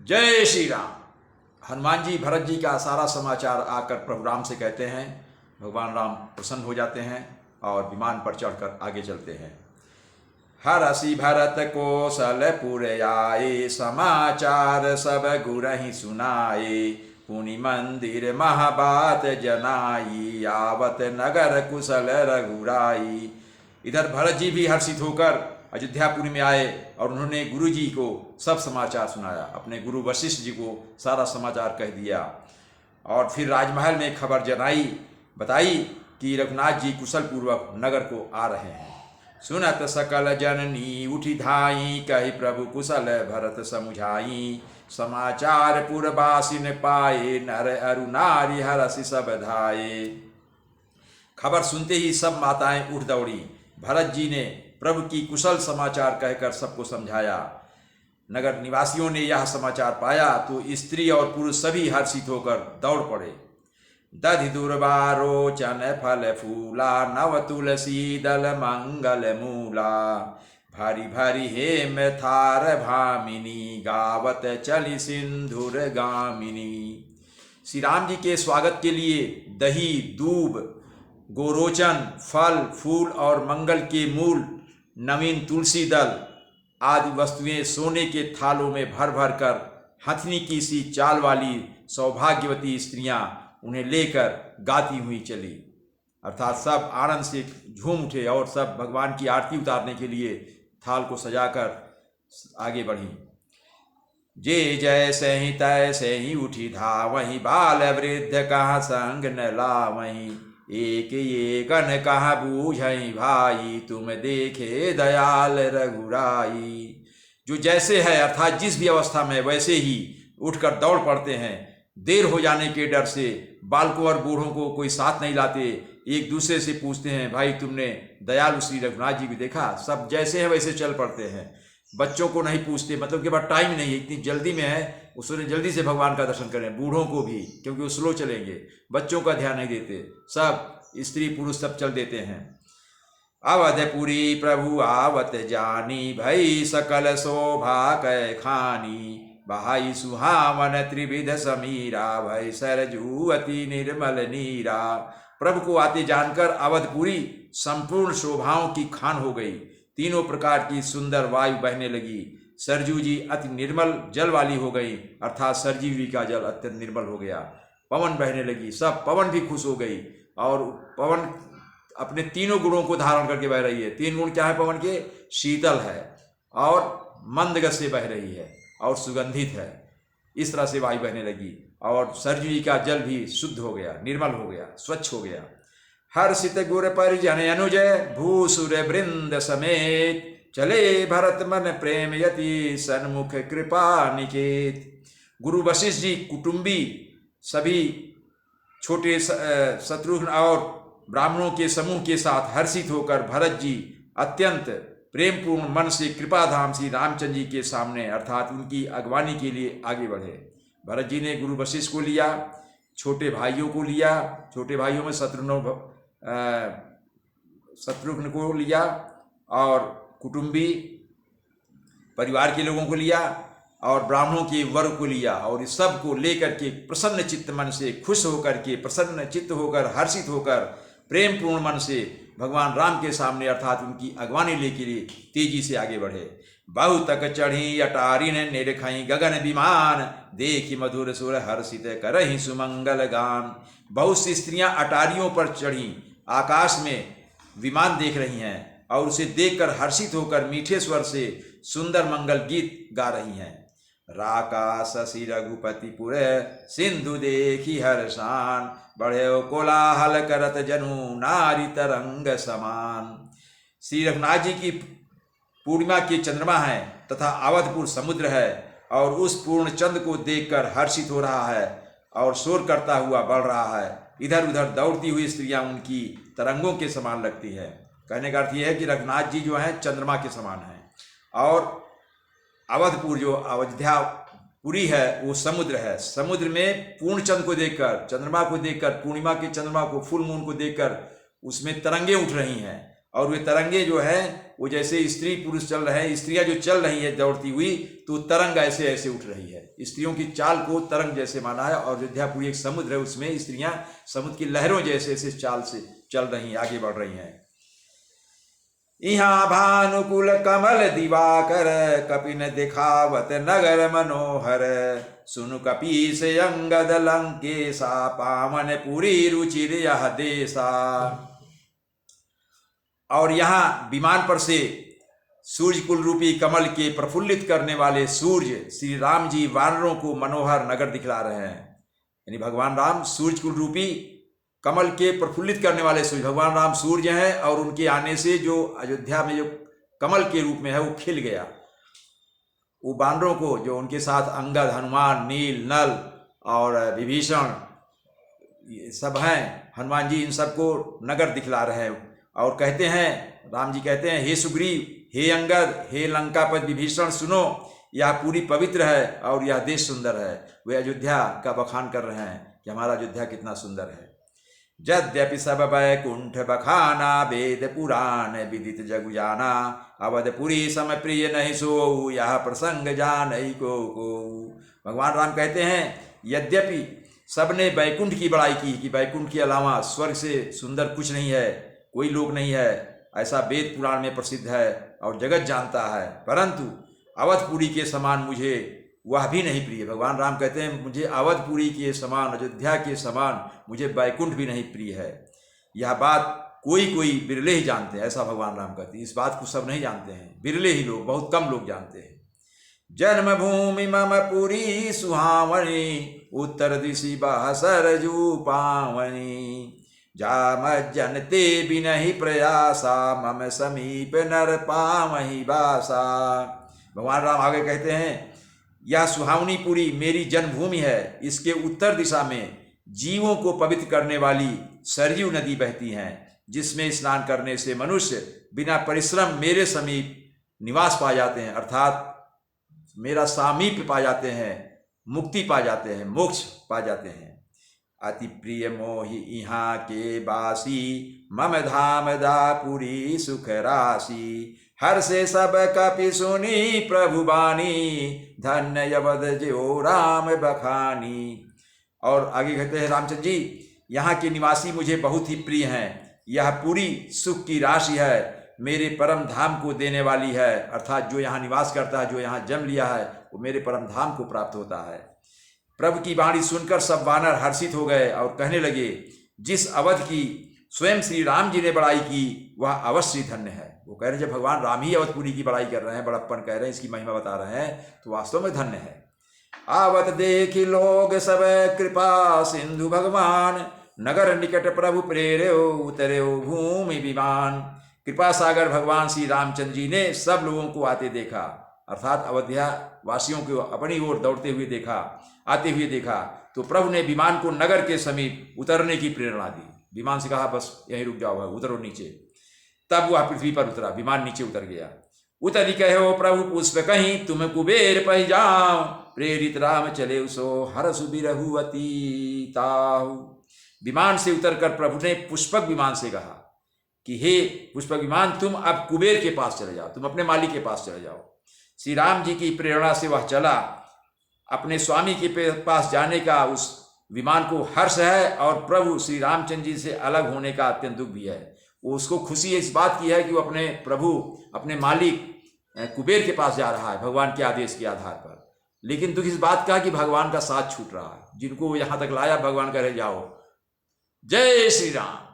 जय श्री राम। हनुमान जी भरत जी का सारा समाचार आकर प्रभु राम से कहते हैं। भगवान राम प्रसन्न हो जाते हैं और विमान पर चढ़कर आगे चलते हैं। हरसि भरत कौशलपुर आए, समाचार सब गुरहि सुनाए। पुनि मंदिर महाबात जनाई, आवत नगर कुशल रघुराई। इधर भरत जी भी हर्षित होकर अयोध्यापुरी में आए और उन्होंने गुरु जी को सब समाचार सुनाया। अपने गुरु वशिष्ठ जी को सारा समाचार कह दिया और फिर राजमहल में खबर बताई कि रघुनाथ जी कुशल पूर्वक नगर को आ रहे हैं। सुनत सकल जननी उठी धाई, कही प्रभु कुशल भरत समुझाई। समाचार पुरवासिन पाए, नर अरु नारी हरसि सब धाये। खबर सुनते ही सब माताएं उठ दौड़ी। भरत जी ने प्रभु की कुशल समाचार कहकर सबको समझाया। नगर निवासियों ने यह समाचार पाया तो स्त्री और पुरुष सभी हर्षित होकर दौड़ पड़े। दधि दुर्वारोचन फल फूला, नव तुलसी दल मंगल मूला। भारी भारी हेम थार भामिनी, गावत चली सिंधुर गामिनी। श्री राम जी के स्वागत के लिए दही, दूब, गोरोचन, फल फूल और मंगल के मूल, नवीन तुलसी दल आदि वस्तुएं सोने के थालों में भर भर कर हथनी की सी चाल वाली सौभाग्यवती स्त्रियां उन्हें लेकर गाती हुई चली। अर्थात सब आनंद से झूम उठे और सब भगवान की आरती उतारने के लिए थाल को सजाकर आगे बढ़ी। जे जैसे ही तैसे ही उठी धावहीं, बाल वृद्ध कहाँ संग न लावहीं। एक ये गण कहाँ बूझई भाई, तुम देखे दयाल रघुराई। जो जैसे है अर्थात जिस भी अवस्था में वैसे ही उठकर दौड़ पड़ते हैं। देर हो जाने के डर से बालकों और बूढ़ों को कोई साथ नहीं लाते, एक दूसरे से पूछते हैं भाई तुमने दयालु श्री रघुनाथ जी को देखा। सब जैसे है वैसे चल पड़ते हैं। बच्चों को नहीं पूछते, मतलब के बाद टाइम नहीं है, इतनी जल्दी में है, उसने जल्दी से भगवान का दर्शन करें। बूढ़ों को भी, क्योंकि वो स्लो चलेंगे। बच्चों का ध्यान नहीं देते, सब स्त्री पुरुष सब चल देते हैं। अवधपुरी प्रभु आवत जानी, भई सकल शोभा कै खानी। बहाई सुहावन त्रिविध समीरा, भई सरजू अति निर्मल नीरा। प्रभु को आते जानकर अवधपुरी संपूर्ण शोभाओं की खान हो गई। तीनों प्रकार की सुंदर वायु बहने लगी। सरजू जी अति निर्मल जल वाली हो गई, अर्थात सरजीवी का जल अत्यंत निर्मल हो गया। पवन बहने लगी, सब पवन भी खुश हो गई और पवन अपने तीनों गुणों को धारण करके बह रही है। तीन गुण क्या है पवन के? शीतल है और मंद गति से बह रही है और सुगंधित है। इस तरह से वायु बहने लगी और सरजू जी का जल भी शुद्ध हो गया, निर्मल हो गया, स्वच्छ हो गया। हर्षित गुर परिजन अनुजय, भूसुर वृंद समेत। चले भरत मन प्रेम यति, सन्मुख कृपा निकेत। गुरु वशिष्ठ जी कुटुंबी सभी छोटे शत्रुघ्न और ब्राह्मणों के समूह के साथ हर्षित होकर भरत जी अत्यंत प्रेमपूर्ण मन से कृपाधाम श्री रामचंद्र जी के सामने अर्थात उनकी अगवानी के लिए आगे बढ़े। भरत जी ने गुरु वशिष्ठ को लिया, छोटे भाइयों को लिया, छोटे भाइयों में शत्रुघ्न को लिया और कुटुंबी परिवार के लोगों को लिया और ब्राह्मणों के वर्ग को लिया और इस सब को लेकर के प्रसन्न चित्त मन से, खुश होकर के, प्रसन्न चित्त होकर, हर्षित होकर, प्रेम पूर्ण मन से भगवान राम के सामने अर्थात उनकी अगवानी लेके लिए तेजी से आगे बढ़े। बहु तक चढ़ी अटारी ने निरखई, गगन विमान देखी मधुर सुर हर्षित करहि सुमंगल गान। बहुत सी स्त्रियां अटारियों पर चढ़ी, आकाश में विमान देख रही हैं और उसे देखकर हर्षित होकर मीठे स्वर से सुंदर मंगल गीत गा रही हैं। राका शशि रघुपतिपुर, सिंधु देखी हर्षान। बढ़े कोलाहल करत जनु, नारी तरंग समान। श्री रघुनाथ जी की पूर्णिमा के चंद्रमा है तथा अवधपुर समुद्र है और उस पूर्ण चंद्र को देखकर हर्षित हो रहा है और शोर करता हुआ बढ़ रहा है। इधर उधर दौड़ती हुई स्त्रियां उनकी तरंगों के समान लगती है। कहने का अर्थ यह है कि रघुनाथ जी जो हैं चंद्रमा के समान हैं और अवधपुर जो अयोध्यापुरी है वो समुद्र है। समुद्र में पूर्ण चंद्र को देखकर, चंद्रमा को देखकर, पूर्णिमा के चंद्रमा को, फुल मून को देखकर उसमें तरंगे उठ रही हैं और वे तरंगे जो हैं वो जैसे स्त्री पुरुष चल रहे हैं, स्त्रियां जो चल रही है दौड़ती हुई, तो तरंग ऐसे ऐसे उठ रही है। स्त्रियों की चाल को तरंग जैसे माना है, और अयोध्यापुरी एक समुद्र है, उसमें स्त्रियां समुद्र की लहरों जैसे ऐसे चाल से चल रही हैं, आगे बढ़ रही हैं। यहाँ भानुकुल कमल दिवाकर, कपिन दिखावत नगर मनोहर, सुनु कपीस अंगद लंकेशा, पावन पुरी रुचिर यह देशा। और यहाँ विमान पर से सूर्य कुल रूपी कमल के प्रफुल्लित करने वाले सूर्य श्री राम जी वानरों को मनोहर नगर दिखला रहे हैं। यानी भगवान राम सूर्य कुल रूपी कमल के प्रफुल्लित करने वाले सूर्य, भगवान राम सूर्य हैं, और उनके आने से जो अयोध्या में जो कमल के रूप में है वो खिल गया। वो वानरों को, जो उनके साथ अंगद, हनुमान, नील, नल और विभीषण सब हैं, हनुमान जी इन सबको नगर दिखला रहे हैं। और कहते हैं, राम जी कहते हैं, हे सुग्रीव, हे अंगद, हे लंकापति विभीषण, सुनो, यह पूरी पवित्र है और यह देश सुंदर है। वे अयोध्या का बखान कर रहे हैं कि हमारा अयोध्या कितना सुंदर है। यद्यपि सब बैकुंठ बखाना, वेद पुराण विदित जगु जाना, अवधपुरी सम प्रिय नहीं सो, यह प्रसंग जानई को। भगवान राम कहते हैं, यद्यपि सबने बैकुंठ की बड़ाई की कि बैकुंठ के अलावा स्वर्ग से सुंदर कुछ नहीं है, कोई लोक नहीं है, ऐसा वेद पुराण में प्रसिद्ध है और जगत जानता है, परंतु अवधपुरी के समान मुझे वह भी नहीं प्रिय। भगवान राम कहते हैं, मुझे अवधपुरी के समान, अयोध्या के समान मुझे बैकुंठ भी नहीं प्रिय है। यह बात कोई कोई बिरले ही जानते हैं, ऐसा भगवान राम कहते हैं। इस बात को सब नहीं जानते हैं, बिरले ही लोग, बहुत कम लोग जानते हैं। जन्मभूमि मम पुरी सुहावनी, उत्तर दिशि बह सरजू पावनी, जाम जनते बिनहि प्रयासा, मम समीप नर पावहि बासा। भगवान राम आगे कहते हैं, यह सुहावनी पुरी मेरी जन्मभूमि है। इसके उत्तर दिशा में जीवों को पवित्र करने वाली सरयू नदी बहती हैं, जिसमें स्नान करने से मनुष्य बिना परिश्रम मेरे समीप निवास पा जाते हैं, अर्थात मेरा सामीप्य पा जाते हैं, मुक्ति पा जाते हैं, मोक्ष पा जाते हैं। अति प्रिय मोहि यहाँ के बासी, मम धाम दापुरी सुख राशि, हर से सब कपि सुनी प्रभु बानी, धन्य यवद जो राम बखानी। और आगे कहते हैं रामचंद्र जी, यहाँ के निवासी मुझे बहुत ही प्रिय हैं। यह पूरी सुख की राशि है, मेरे परम धाम को देने वाली है, अर्थात जो यहाँ निवास करता है, जो यहाँ जन्म लिया है, वो मेरे परम धाम को प्राप्त होता है। प्रभु की वाणी सुनकर सब वानर हर्षित हो गए और कहने लगे, जिस अवध की स्वयं श्री राम जी ने बड़ाई की वह अवश्य धन्य है। वो कह रहे हैं, जब भगवान राम ही अवधपुरी की बड़ाई कर रहे हैं, बड़प्पन कह रहे हैं, इसकी महिमा बता रहे हैं, तो वास्तव में धन्य है। आवत देखि लोग सब कृपा सिंधु भगवान, नगर निकट प्रभु प्रेर्यो उतर्यो भूमि विमान। कृपा सागर भगवान श्री रामचंद्र जी ने सब लोगों को आते देखा, अर्थात अयोध्या वासियों को अपनी ओर दौड़ते हुए देखा, आते हुए देखा, तो प्रभु ने विमान को नगर के समीप उतरने की प्रेरणा दी। विमान से कहा, बस यहीं रुक जाओ, उतरो नीचे। तब वह पृथ्वी पर उतरा, विमान नीचे उतर गया। उतरी कहो प्रभु पुष्प कहीं, तुम कुबेर पह जाओ, प्रेरित राम चले उसो हरसु बिरहुवती ताहु। विमान से उतरकर प्रभु ने पुष्पक विमान से कहा कि हे पुष्पक विमान, तुम अब कुबेर के पास चले जाओ, तुम अपने मालिक के पास चले जाओ। श्री राम जी की प्रेरणा से वह चला, अपने स्वामी के पास जाने का उस विमान को हर्ष है, और प्रभु श्री रामचंद्र जी से अलग होने का अत्यंत दुख भी है। वो उसको खुशी इस बात की है कि वो अपने प्रभु, अपने मालिक कुबेर के पास जा रहा है भगवान के आदेश के आधार पर। लेकिन दुख इस बात का कि भगवान का साथ छूट रहा है, जिनको यहाँ तक लाया भगवान कह रहे जाओ। जय श्री राम।